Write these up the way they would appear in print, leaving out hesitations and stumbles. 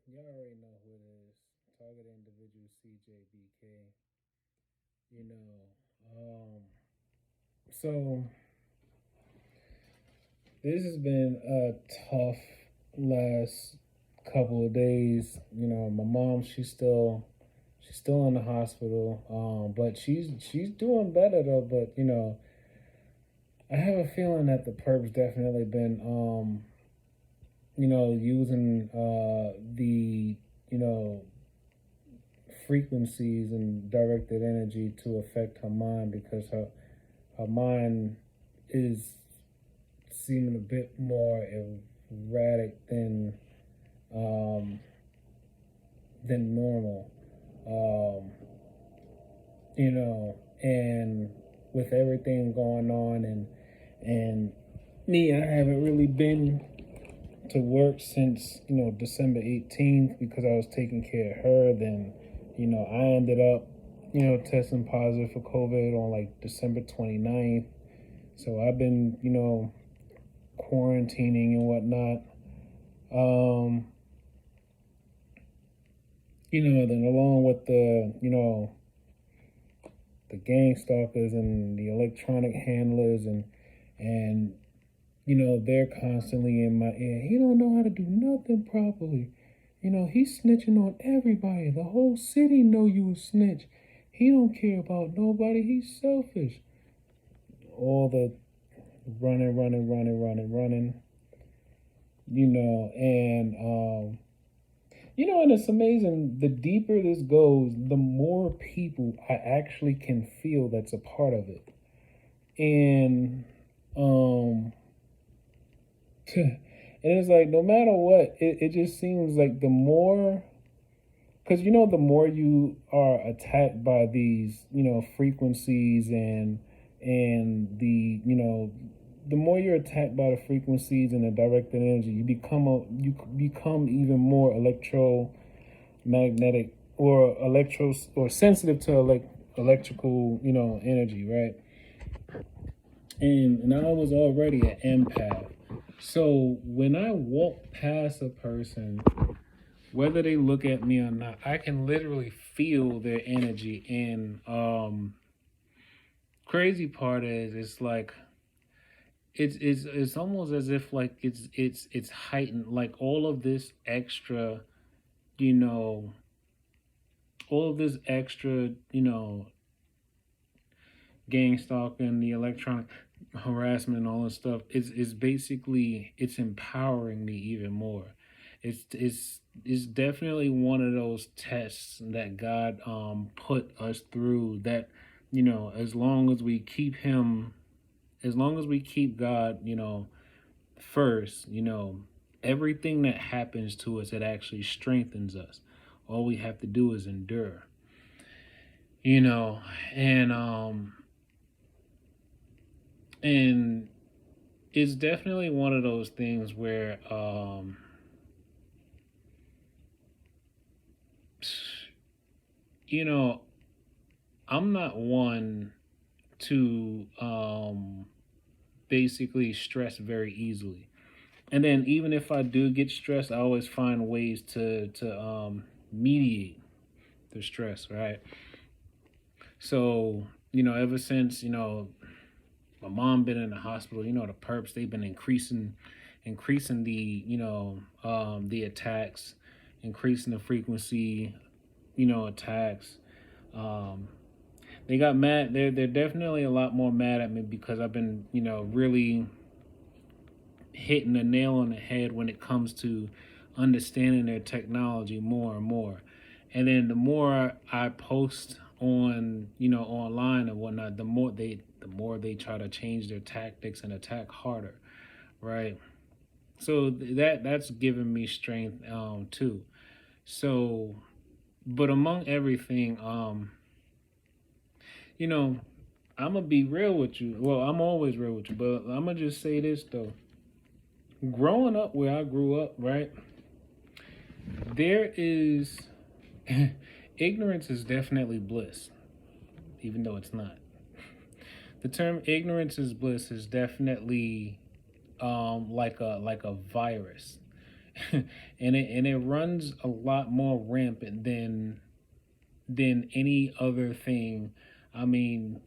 Y'all already know who it is. Target individual CJBK. You know, so this has been a tough last couple of days. You know, my mom, she's still in the hospital. But she's doing better though. But I have a feeling that the perps definitely been using the you know frequencies and directed energy to affect her mind because her mind is seeming a bit more erratic um, than normal. Um, and with everything going on and me, I haven't really been to work since December 18th because I was taking care of her. Then I ended up testing positive for COVID on like December 29th. So I've been quarantining and whatnot. Um, then along with the gang stalkers and the electronic handlers and they're constantly in my ear. He don't know how to do nothing properly. He's snitching on everybody. The whole city know you a snitch. He don't care about nobody. He's selfish. All the running. And it's amazing. The deeper this goes, the more people I actually can feel that's a part of it. And and it's like no matter what, it just seems like the more, because the more you are attacked by these frequencies and the more you're attacked by the frequencies and the directed energy, you become even more electromagnetic or electro or sensitive to electrical energy, right? And I was already an empath. So when I walk past a person, whether they look at me or not, I can literally feel their energy. And crazy part is, it's like it's almost as if like it's heightened. Like you know, all of this extra, gang stalking, the electronic harassment, and all this stuff is basically it's empowering me even more. It's definitely one of those tests that God put us through. That as long as we keep Him, as long as we keep God, first, everything that happens to us, it actually strengthens us. All we have to do is endure. You know, and and it's definitely one of those things where you know I'm not one to basically stress very easily. And then even if I do get stressed, I always find ways to mediate the stress, right? So ever since my mom been in the hospital, the perps, they've been increasing the attacks, increasing the frequency, attacks. Um, they got mad. They're definitely a lot more mad at me because I've been really hitting the nail on the head when it comes to understanding their technology more and more. And then the more I post on online and whatnot, the more they try to change their tactics and attack harder, right? So that's given me strength too. So, but among everything, you know, I'm gonna be real with you. Well, I'm always real with you, but I'm gonna just say this though. Growing up where I grew up, right, there is ignorance is definitely bliss, even though it's not. The term ignorance is bliss is definitely like a virus. And it runs a lot more rampant than any other thing. I mean,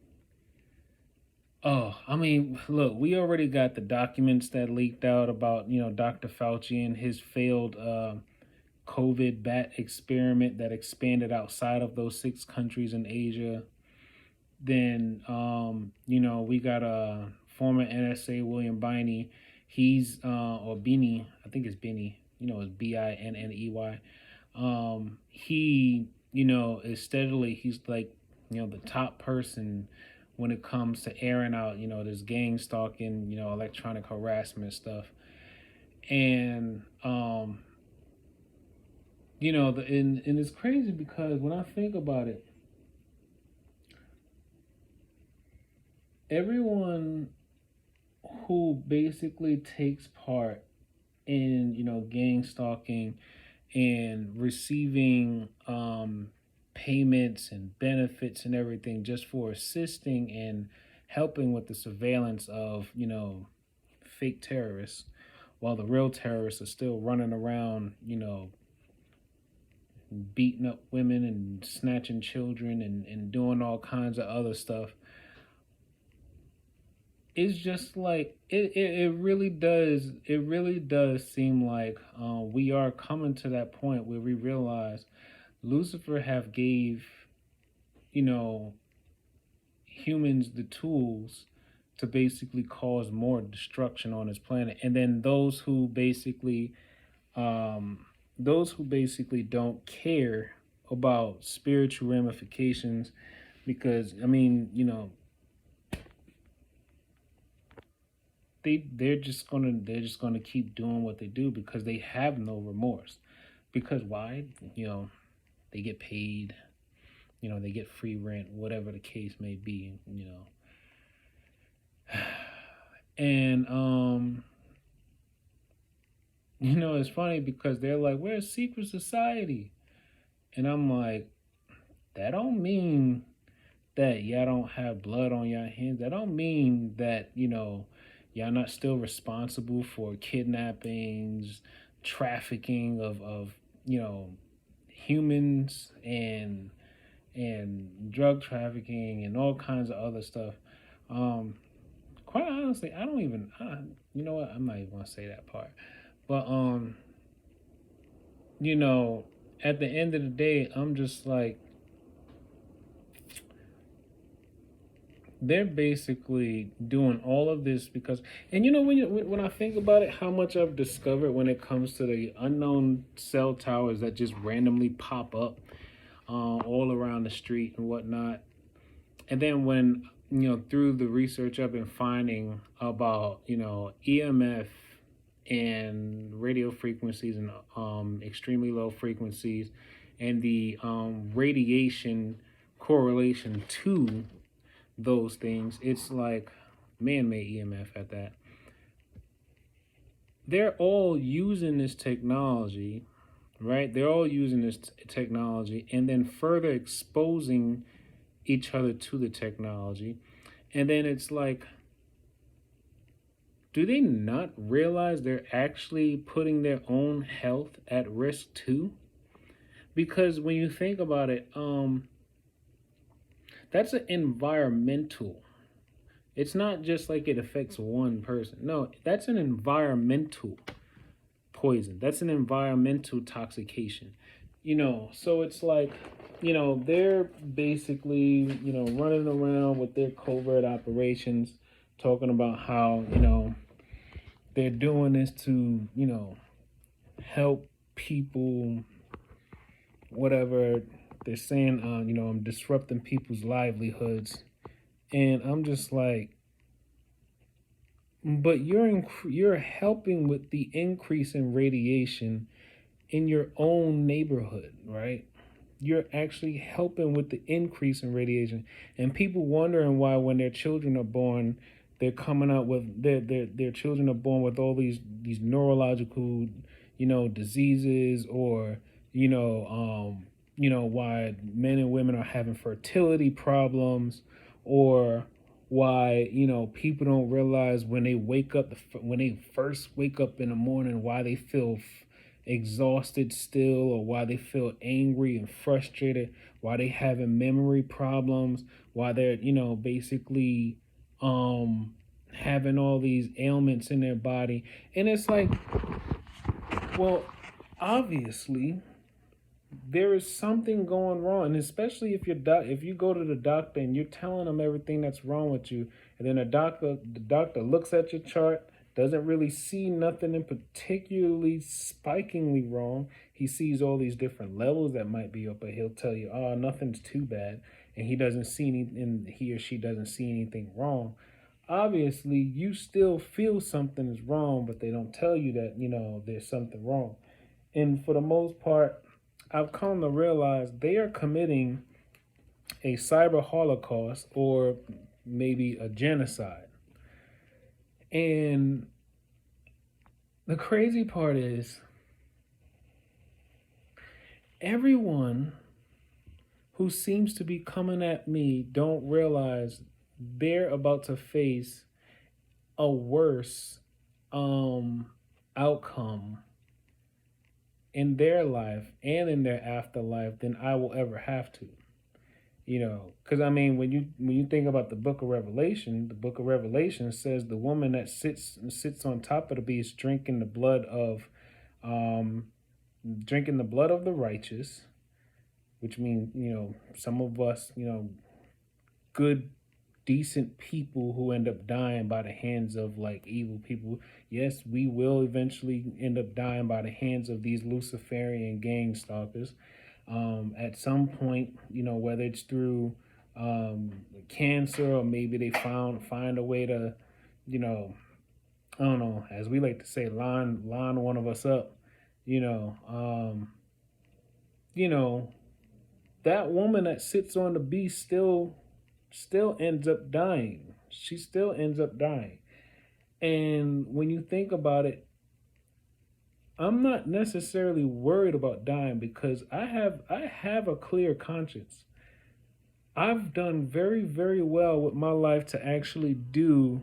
look, we already got the documents that leaked out about, Dr. Fauci and his failed COVID bat experiment that expanded outside of those 6 countries in Asia. Then, we got a former NSA William Biney. He's or Binney, I think it's Binney. It's Binney. He, is steadily. He's like, the top person when it comes to airing out, this gang stalking, electronic harassment stuff, and and it's crazy because when I think about it, everyone who basically takes part in gang stalking and receiving payments and benefits and everything just for assisting and helping with the surveillance of fake terrorists, while the real terrorists are still running around beating up women and snatching children and doing all kinds of other stuff. It's just like it really does seem like we are coming to that point where we realize Lucifer have gave you know humans the tools to basically cause more destruction on his planet, and then those who basically don't care about spiritual ramifications, because they're just gonna keep doing what they do because they have no remorse. Because why? They get paid, they get free rent, whatever the case may be. And it's funny because they're like, we're a secret society. And I'm like, that don't mean that y'all don't have blood on your hands. That don't mean that, y'all not still responsible for kidnappings, trafficking of humans, and drug trafficking and all kinds of other stuff. Um, Quite honestly, I don't even. You know what? I'm not even gonna say that part. But you know, at the end of the day, I'm just like, they're basically doing all of this because, and when I think about it, how much I've discovered when it comes to the unknown cell towers that just randomly pop up all around the street and whatnot. And then when through the research I've been finding about EMF and radio frequencies and extremely low frequencies, and the radiation correlation to those things, it's like man-made EMF at that. They're all using this technology, right? They're all using this technology and then further exposing each other to the technology. And then it's like, do they not realize they're actually putting their own health at risk too? Because when you think about it, that's an environmental. It's not just like it affects one person. No, that's an environmental poison. That's an environmental toxication. So it's like, they're basically, running around with their covert operations, talking about how, they're doing this to, help people, whatever. They're saying, I'm disrupting people's livelihoods. And I'm just like, but you're helping with the increase in radiation in your own neighborhood, right? You're actually helping with the increase in radiation, and people wondering why when their children are born, they're coming out with their children are born with all these neurological, diseases, or why men and women are having fertility problems, or why, people don't realize when they wake up, when they first wake up in the morning, why they feel exhausted still, or why they feel angry and frustrated, why they having memory problems, why they're, basically having all these ailments in their body. And it's like, well, obviously there is something going wrong, and especially if you go to the doctor and you're telling them everything that's wrong with you, and then the doctor looks at your chart, doesn't really see nothing in particularly spikingly wrong. He sees all these different levels that might be up, but he'll tell you, oh, nothing's too bad, and he or she doesn't see anything wrong. Obviously you still feel something is wrong, but they don't tell you that, there's something wrong. And for the most part, I've come to realize they are committing a cyber holocaust, or maybe a genocide. And the crazy part is, everyone who seems to be coming at me don't realize they're about to face a worse outcome in their life and in their afterlife than I will ever have to. Because I mean, when you think about the Book of Revelation says the woman that sits on top of the beast, um, drinking the blood of the righteous, which means, some of us, good, decent people who end up dying by the hands of like evil people. Yes, we will eventually end up dying by the hands of these Luciferian gang stalkers. At some point, whether it's through cancer, or maybe they find a way to, you know, I don't know, as we like to say, line one of us up. You know, um, you know, that woman that sits on the beast still ends up dying. She still ends up dying. And when you think about it, I'm not necessarily worried about dying because I have a clear conscience. I've done very, very well with my life to actually do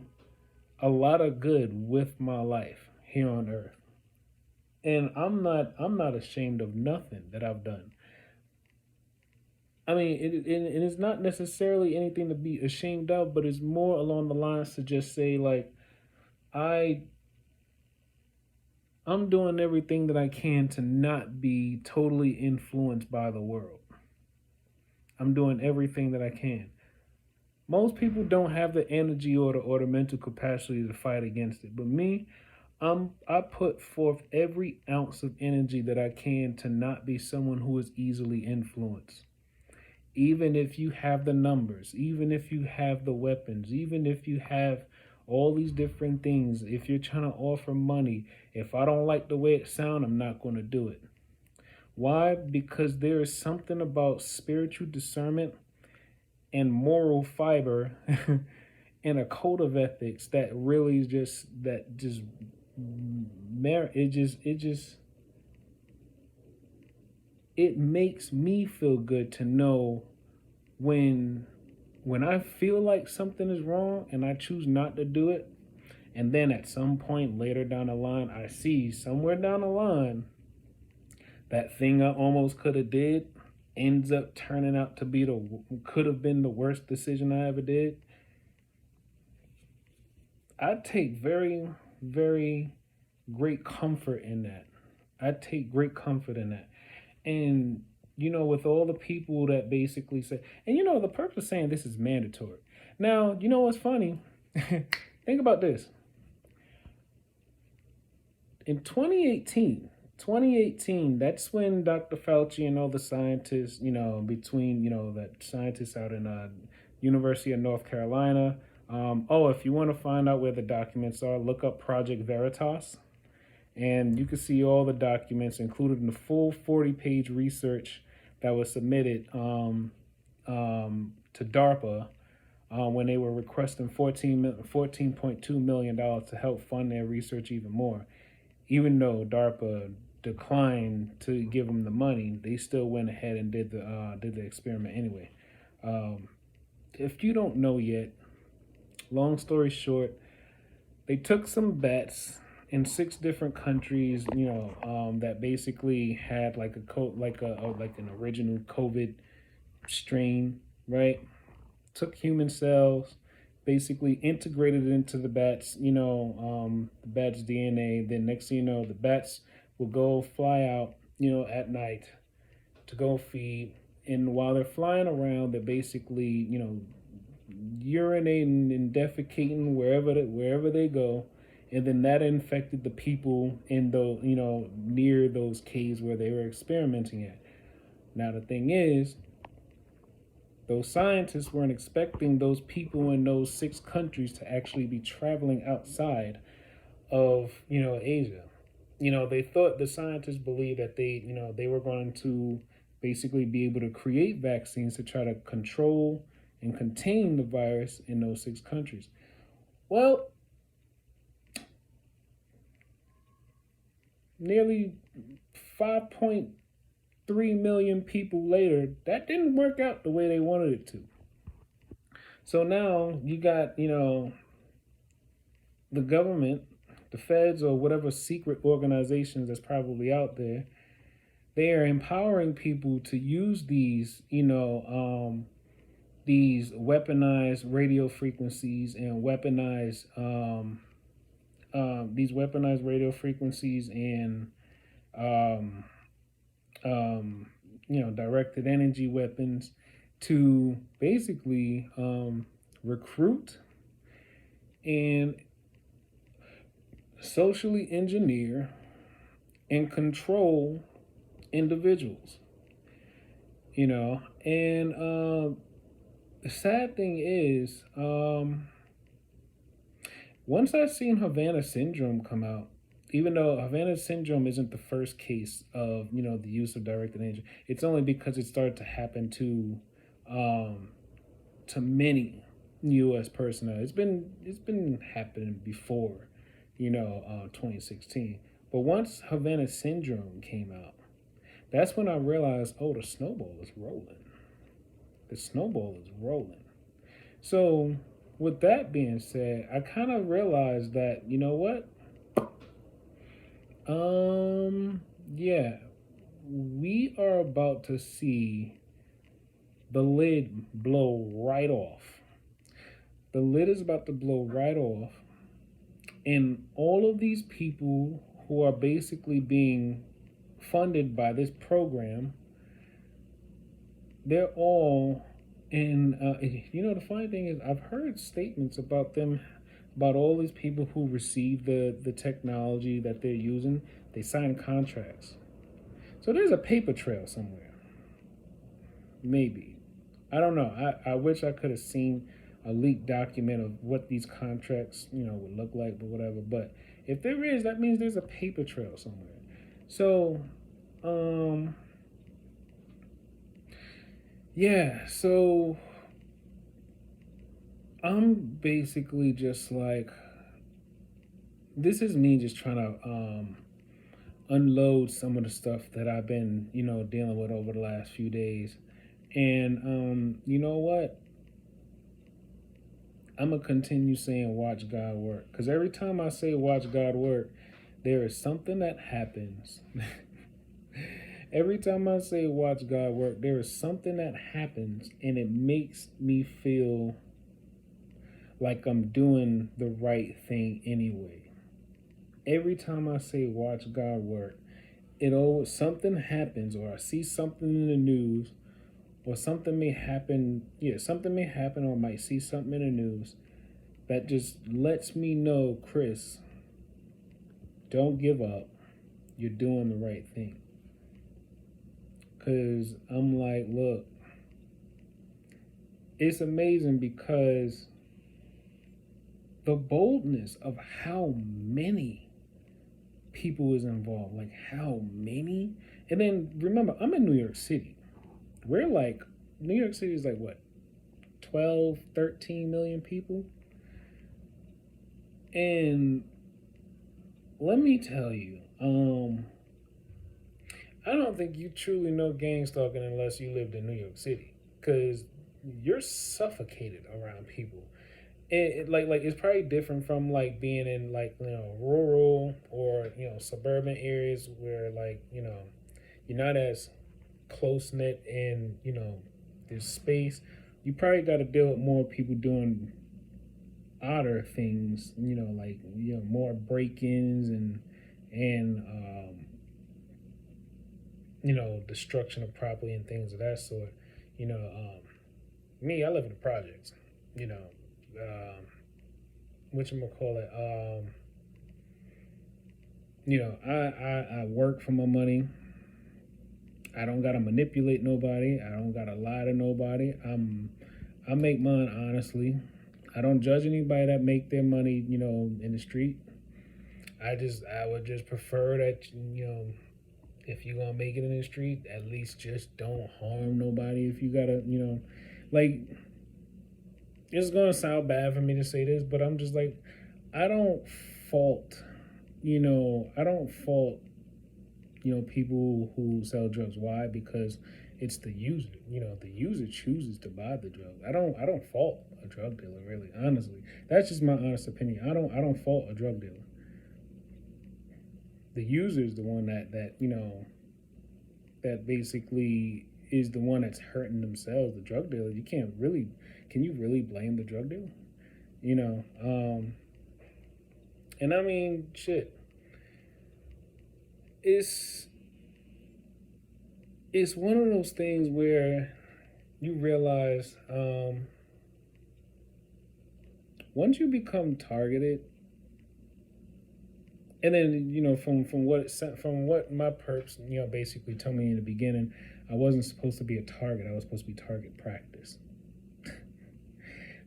a lot of good with my life here on earth. And I'm not ashamed of nothing that I've done. I mean, it is not necessarily anything to be ashamed of, but it's more along the lines to just say like I I'm doing everything that I can to not be totally influenced by the world. I'm doing everything that I can. Most people don't have the energy or the mental capacity to fight against it, but me, I put forth every ounce of energy that I can to not be someone who is easily influenced. Even if you have the numbers, even if you have the weapons, even if you have all these different things, if you're trying to offer money, if I don't like the way it sounds, I'm not going to do it. Why? Because there is something about spiritual discernment and moral fiber and a code of ethics that really just merit it makes me feel good to know when when I feel like something is wrong and I choose not to do it, and then at some point later down the line I see somewhere down the line that thing I almost could have did ends up turning out to be the could have been the worst decision I ever did. I take very, very great comfort in that. I take great comfort in that. And with all the people that basically say, and the purpose of saying this is mandatory. Now, you know what's funny? Think about this. In 2018, that's when Dr. Fauci and all the scientists, between, that scientists out in University of North Carolina. If you want to find out where the documents are, look up Project Veritas. And you can see all the documents, including the full 40-page research that was submitted to DARPA when they were requesting $14.2 million to help fund their research even more. Even though DARPA declined to give them the money, they still went ahead and did the experiment anyway. If you don't know yet, long story short, they took some bets in 6 different countries, that basically had like like an original COVID strain, right? Took human cells, basically integrated it into the bats, the bats' DNA. Then next thing you know, the bats will go fly out, at night to go feed. And while they're flying around, they're basically, urinating and defecating wherever they go, and then that infected the people in the near those caves where they were experimenting at. Now the thing is, those scientists weren't expecting those people in those 6 countries to actually be traveling outside of Asia. They thought, the scientists believed that they were going to basically be able to create vaccines to try to control and contain the virus in those 6 countries. Well, nearly 5.3 million people later, that didn't work out the way they wanted it to. So now you got, the government, the feds, or whatever secret organizations that's probably out there, they are empowering people to use these weaponized radio frequencies and um, directed energy weapons to basically recruit and socially engineer and control individuals. And the sad thing is, once I seen Havana syndrome come out, even though Havana syndrome isn't the first case of the use of directed energy, it's only because it started to happen to many U.S. personnel. It's been happening before, 2016. But once Havana syndrome came out, that's when I realized, oh, the snowball is rolling. The snowball is rolling. So, with that being said, I kind of realized that, what? Yeah, we are about to see the lid blow right off. The lid is about to blow right off. And all of these people who are basically being funded by this program, they're all in. The funny thing is, I've heard statements about them, about all these people who receive the technology that they're using. They sign contracts. So there's a paper trail somewhere. Maybe. I don't know. I wish I could have seen a leaked document of what these contracts, would look like, but whatever. But if there is, that means there's a paper trail somewhere. So, yeah, so I'm basically just like, this is me just trying to unload some of the stuff that I've been, dealing with over the last few days. And you know what? I'm going to continue saying watch God work. Because every time I say watch God work, there is something that happens. Every time I say watch God work, there is something that happens, and it makes me feel like I'm doing the right thing anyway. Every time I say watch God work, something happens, or I see something in the news, or something may happen. Yeah, something may happen, or I might see something in the news that just lets me know, Chris, don't give up. You're doing the right thing. Because I'm like, look, it's amazing because the boldness of how many people is involved, like how many. And then remember, I'm in New York City. We're like, New York City is like what, 12, 13 million people? And let me tell you, I don't think you truly know gang stalking unless you lived in New York City, because you're suffocated around people. like it's probably different from like being in like rural or suburban areas where like you're not as close knit and there's space. You probably got to deal with more people doing odder things, like more break-ins and destruction of property and things of that sort. You know, Me, I live in the projects. You know, what you call it? I work for my money. I don't gotta manipulate nobody. I don't gotta lie to nobody. I make mine honestly. I don't judge anybody that make their money, in the street. I would just prefer that if you're gonna make it in the street, at least just don't harm nobody. If you gotta, like it's gonna sound bad for me to say this, but I'm just like, I don't fault, I don't fault, people who sell drugs. Why? Because it's the user. The user chooses to buy the drug. I don't fault a drug dealer, really, honestly. That's just my honest opinion. I don't fault a drug dealer. The user is the one that basically is the one that's hurting themselves. The drug dealer, can you really blame the drug dealer? You know, and I mean, shit. It's it's one of those things where you realize once you become targeted, and then from what my perps basically told me in the beginning, I wasn't supposed to be a target. I was supposed to be target practice.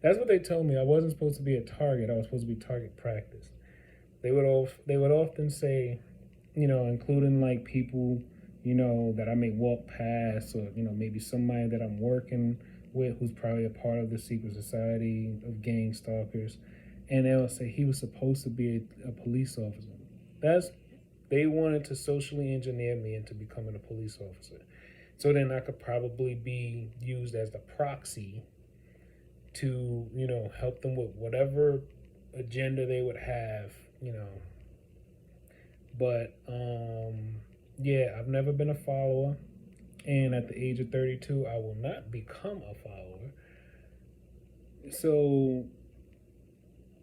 That's what they told me. I wasn't supposed to be a target. I was supposed to be target practice. They would often say, including like people, that I may walk past, or maybe somebody that I'm working with who's probably a part of the secret society of gang stalkers, and they'll say he was supposed to be a police officer. That's They wanted to socially engineer me into becoming a police officer, so then I could probably be used as the proxy to help them with whatever agenda they would have. But yeah, I've never been a follower, and at the age of 32, I will not become a follower. So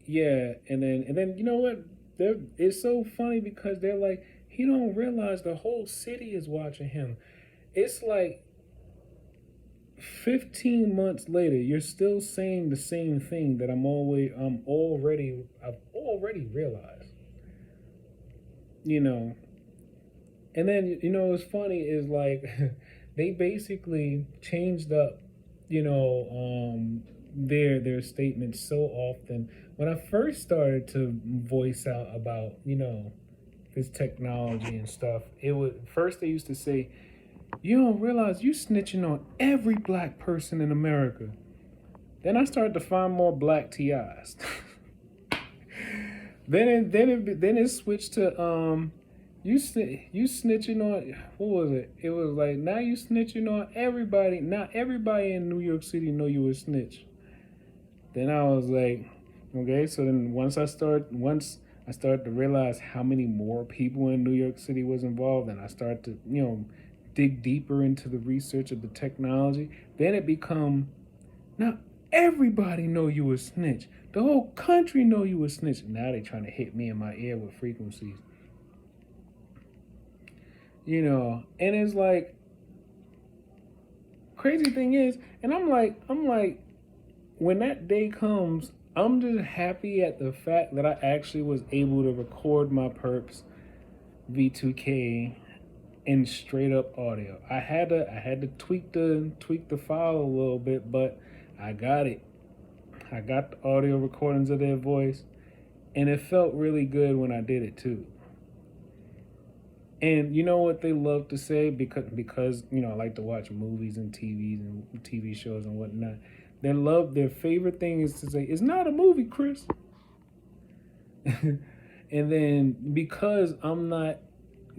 yeah, and then you know what? It's so funny because they're like, he don't realize the whole city is watching him. It's like 15 months later, you're still saying the same thing that I've already realized. You know, and then what's funny is like they basically changed up, their statements so often. When I first started to voice out about this technology and stuff, it would first they used to say, "You don't realize you snitching on every black person in America." Then I started to find more black TIs. Then it switched to you snitching on, what was it? It was like, now you snitching on everybody. Not everybody in New York City know you a snitch. Then I was like, okay. So then once I started to realize how many more people in New York City was involved, and I started to dig deeper into the research of the technology. Then it become, now everybody know you a snitch. The whole country know you a snitch. Now they trying to hit me in my ear with frequencies. And it's like, crazy thing is, and I'm like, when that day comes, I'm just happy at the fact that I actually was able to record my perps V2K in straight up audio. I had to tweak the file a little bit, but I got it. I got the audio recordings of their voice, and it felt really good when I did it too. And you know what they love to say, because I like to watch movies and TV shows and whatnot. Their favorite thing is to say, "It's not a movie, Chris." And then because I'm not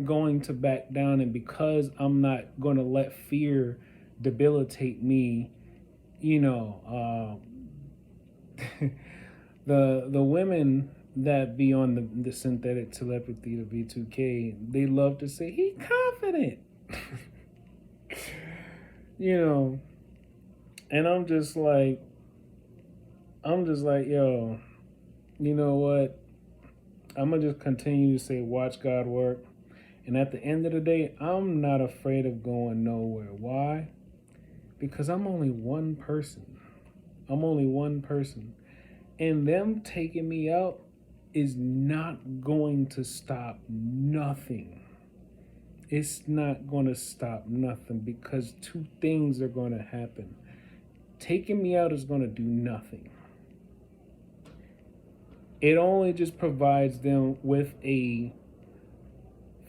going to back down, and because I'm not going to let fear debilitate me, you know, The women that be on the synthetic telepathy, the V2K, they love to say he confident. you know, and I'm just like, yo, you know what? I'm gonna just continue to say, watch God work. And at the end of the day, I'm not afraid of going nowhere. Why? Because I'm only one person. I'm only one person. And them taking me out is not going to stop nothing. It's not going to stop nothing because two things are going to happen. Taking me out is going to do nothing. It only just provides them with a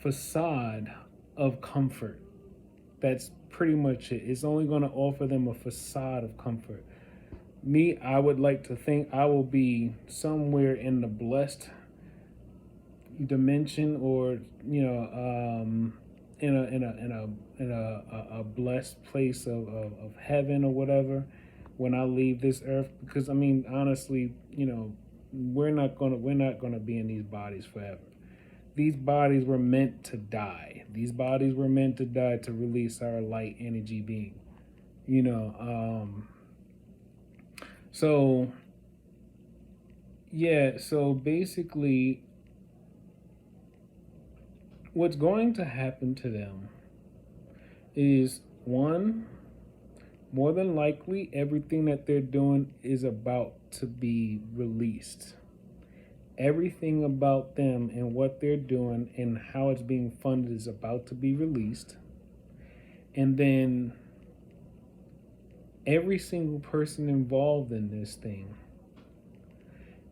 facade of comfort. That's pretty much it. It's only going to offer them a facade of comfort. Me, I would like to think I will be somewhere in the blessed dimension, or in a blessed place of heaven or whatever when I leave this earth. Because I mean, honestly, we're not gonna be in these bodies forever. These bodies were meant to die. These bodies were meant to die to release our light energy being. You know, so yeah, so basically what's going to happen to them is, one, more than likely everything that they're doing is about to be released. Everything about them and what they're doing and how it's being funded is about to be released. And then every single person involved in this thing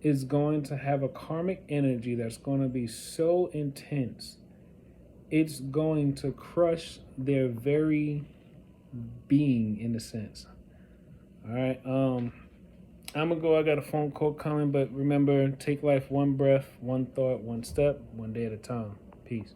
is going to have a karmic energy that's going to be so intense, it's going to crush their very being, in a sense. All right. I'm gonna go. I got a phone call coming, but remember, take life one breath, one thought, one step, one day at a time. Peace.